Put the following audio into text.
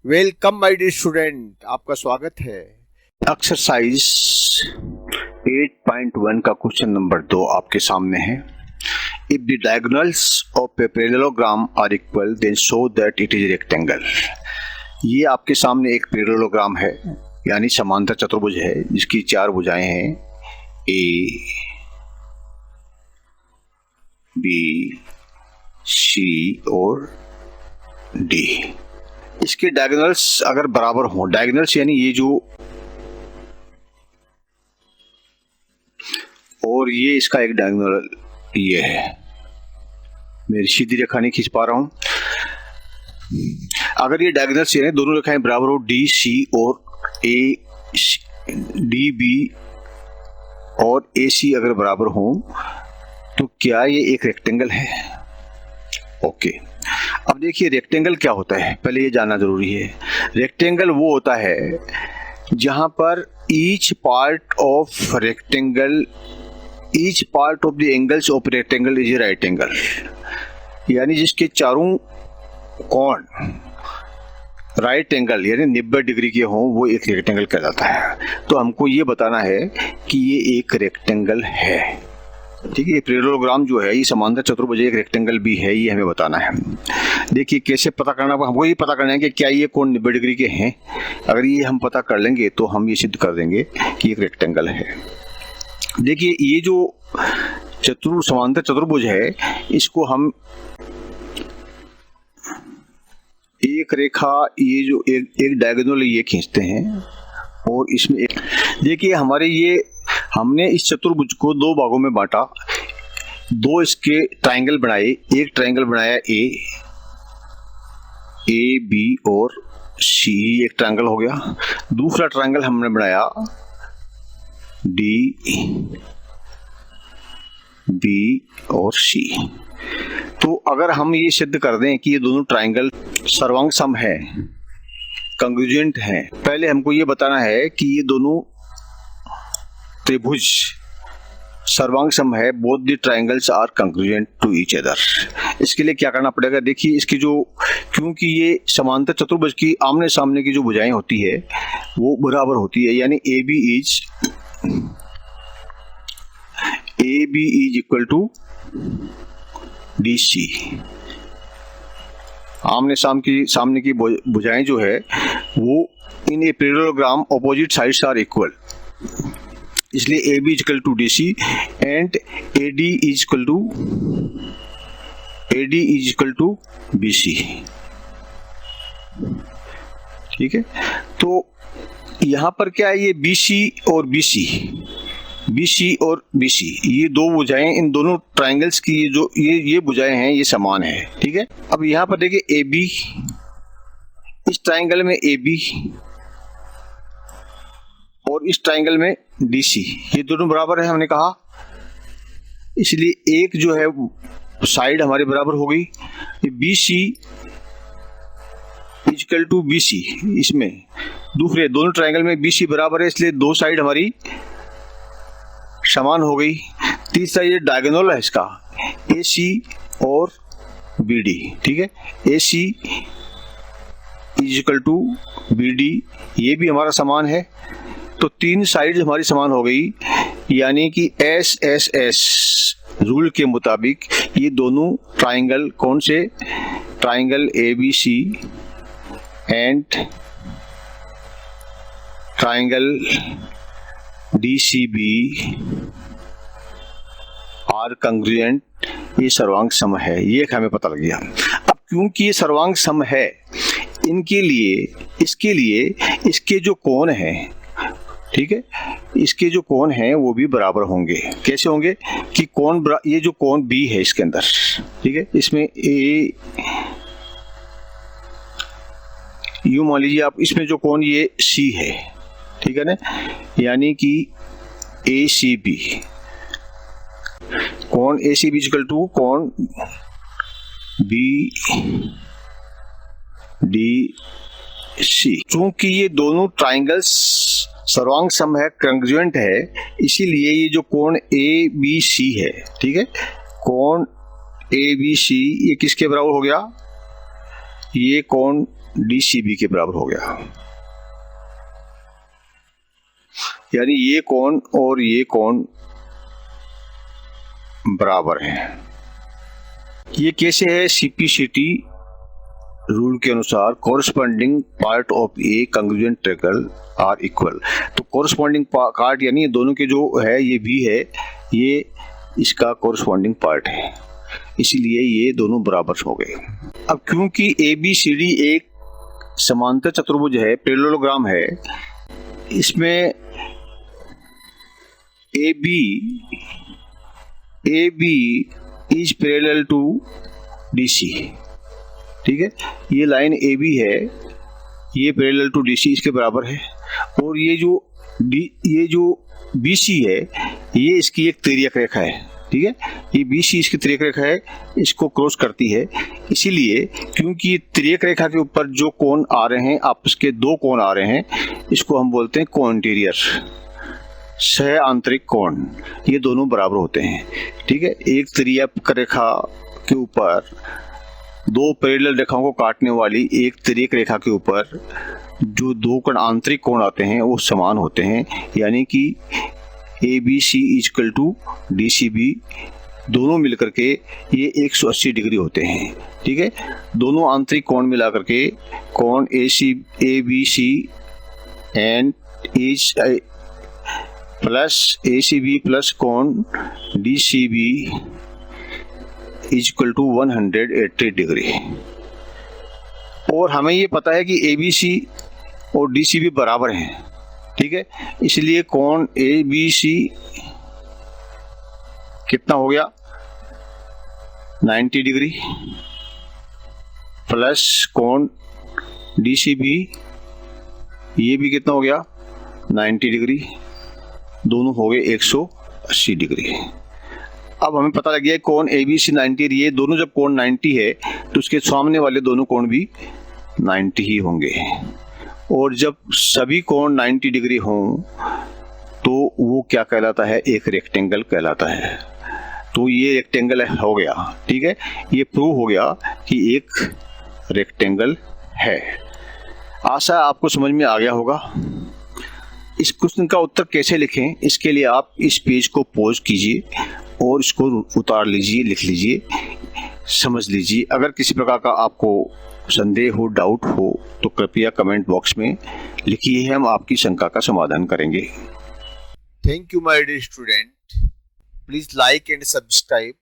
Welcome my dear student, आपका स्वागत है। एक्सरसाइज 8.1 का क्वेश्चन नंबर 2 आपके सामने है। If the diagonals of a parallelogram are equal then show that it is rectangle. ये आपके सामने एक पैरेललोग्राम है, यानी समांतर चतुर्भुज है जिसकी 4 भुजाएं हैं ए, बी, सी और डी। इसके डायगोनल्स अगर बराबर हों, डायगोनल्स यानी ये जो, और ये इसका एक डायगोनल ये है, मेरी सीधी रेखा नहीं खींच पा रहा हूं। अगर ये डायगोनल्स यानी दोनों रेखाएं बराबर हो, डी सी और ए, डी बी और ए सी अगर बराबर हों तो क्या ये एक रेक्टेंगल है? ओके, अब देखिए रेक्टेंगल क्या होता है, पहले ये जानना जरूरी है। रेक्टेंगल वो होता है जहां पर each part of rectangle, each part of the angles of rectangle is a right angle, यानी जिसके चारों कोण राइट एंगल यानी 90 डिग्री के हों, वो एक रेक्टेंगल कहलाता है। तो हमको ये बताना है कि ये एक रेक्टेंगल है, ठीक है। ये पैरेललोग्राम जो है, ये समांतर चतुर्भुज एक रेक्टेंगल भी है, ये हमें बताना है। देखिए कैसे पता करना, हमको ये पता करना है कि क्या ये कोण 90 डिग्री के हैं। अगर ये हम पता कर लेंगे तो हम ये सिद्ध कर देंगे कि एक रेक्टेंगल है। देखिए ये जो समांतर चतुर्भुज है, इसको हम एक रेखा, ये जो एक डायगोनल ये खींचते हैं और इसमें एक, देखिए हमारे ये, हमने इस चतुर्भुज को 2 भागों में बांटा, 2 इसके ट्रायंगल बनाए। एक ट्रायंगल बनाया ए बी और सी, एक ट्रायंगल हो गया। दूसरा ट्रायंगल हमने बनाया डी बी और सी। तो अगर हम ये सिद्ध कर दें कि ये दोनों ट्रायंगल सर्वांग सम है, कंग्रुजेंट हैं, पहले हमको ये बताना है कि ये दोनों त्रिभुज सर्वांग सम है, both the triangles are congruent to each other. इसके लिए क्या करना पड़ेगा, देखिए इसकी जो, क्योंकि ये समांतर चतुर्भुज की आमने सामने की जो भुजाएं होती है वो बराबर होती है, यानी A B is equal to D C. आमने सामने की भुजाएं जो है वो in a parallelogram opposite sides are equal, इसलिए A B equal to D C and A D is equal to B C, ठीक है। तो यहां पर क्या है, ये बी सी और बी सी ये 2 भुजाएं, इन दोनों ट्रायंगल्स की ये भुजाएं हैं, ये समान है, ठीक है। अब यहां पर देखिए ए बी, इस ट्रायंगल में ए बी और इस ट्रायंगल में डी सी, ये दोनों बराबर है हमने कहा, इसलिए एक जो है साइड हमारी बराबर हो गई। B C equal to B C, इसमें दूसरे दोनों ट्रायंगल में बी सी बराबर है, इसलिए 2 साइड हमारी समान हो गई। तीसरा ये डायगोनल है इसका, ए सी और बी डी, ठीक है। A C is equal to B D, ये भी हमारा समान है। तो 3 साइड हमारी समान हो गई, यानी कि एस एस एस रूल के मुताबिक ये दोनों ट्रायंगल, कौन से triangle A B C and triangle D C B are congruent, ये सर्वांग सम है, ये हमें पता लग गया। अब क्योंकि ये सर्वांग सम है, इनके लिए, इसके लिए इसके जो कोण हैं, ठीक है, इसके जो कोण हैं वो भी बराबर होंगे। कैसे होंगे कि कोण, ये जो कोण बी है इसके अंदर, ठीक है, इसमें ए, यूं मान लीजिए आप, इसमें जो कोण ये सी है, ठीक है ना, यानी कि ए सी बी, कोण ए सी बी इक्वल टू कोण बी डी सी। चूंकि ये दोनों ट्रायंगल्स सर्वांग सम है, कंग्रुएंट है, इसीलिए ये जो कोण ए बी सी है, ठीक है, कोण ए बी सी ये किसके बराबर हो गया, ये कोण DCB के बराबर हो गया। यानी ये कोण और ये कोण बराबर हैं। ये कैसे है? CPCT रूल के अनुसार corresponding part of a congruent triangle are equal. तो कोरस्पॉन्डिंग पार्ट यानी ये दोनों के जो है, ये भी है, ये इसका कोरस्पॉन्डिंग पार्ट है, इसीलिए ये दोनों बराबर हो गए। अब क्योंकि ABCD एक समांतर चतुर्भुज है, पैरेललोग्राम है, इसमें AB is parallel to DC। ठीक है, ये लाइन AB है, ये पैरेलल टू DC इसके बराबर है, और ये जो BC है, ये इसकी एक तिर्यक रेखा है। ठीक है, ये BC इसकी तिर्यक रेखा है, इसको क्रॉस करती है। इसीलिए क्योंकि तिर्यक रेखा के ऊपर जो कोण आ रहे हैं, आपस के दो कोण आ रहे हैं, इसको हम बोलते हैं कोइंटीरियर, सह आंतरिक कोण। ये दोनों बराबर होते हैं। ठीक है, एक तिर्यक रेखा के ऊपर दो पैरेलल रेखाओं को काटने वाली एक तिर्यक रेखा के ऊपर जो दो कोण आंतरिक कोण आते हैं वो समान होते हैं, यानी कि ABC इक्वल टू DCB दोनों मिलकर के ये 180 डिग्री होते हैं। ठीक है, दोनों आंतरिक कोण मिला करके कोण ABC and plus ACB plus कोण DCB इक्वल टू 180 डिग्री। और हमें ये पता है कि ABC और DCB बराबर हैं। ठीक है, इसलिए कोण ABC कितना हो गया? 90 डिग्री प्लस कोण DCB, ये भी कितना हो गया? 90 डिग्री, दोनों हो गए 180 डिग्री। अब हमें पता लग गया कोण ABC 90, ये दोनों जब कोण 90 है तो उसके सामने वाले दोनों कोण भी 90 ही होंगे, और जब सभी कोण 90 डिग्री हों तो वो क्या कहलाता है? एक रेक्टेंगल कहलाता है। तो ये रेक्टेंगल हो गया। ठीक है, ये प्रूव हो गया कि एक रेक्टेंगल है। आशा आपको समझ में आ गया होगा। इस क्वेश्चन का उत्तर कैसे लिखें, इसके लिए आप इस पेज को पॉज कीजिए और इसको उतार लीजिए, लिख लीजिए, समझ लीजिए। अगर किसी प्रकार का आपको संदेह हो, डाउट हो, तो कृपया कमेंट बॉक्स में लिखिए, हम आपकी शंका का समाधान करेंगे। Thank you, my dear student. Please like and subscribe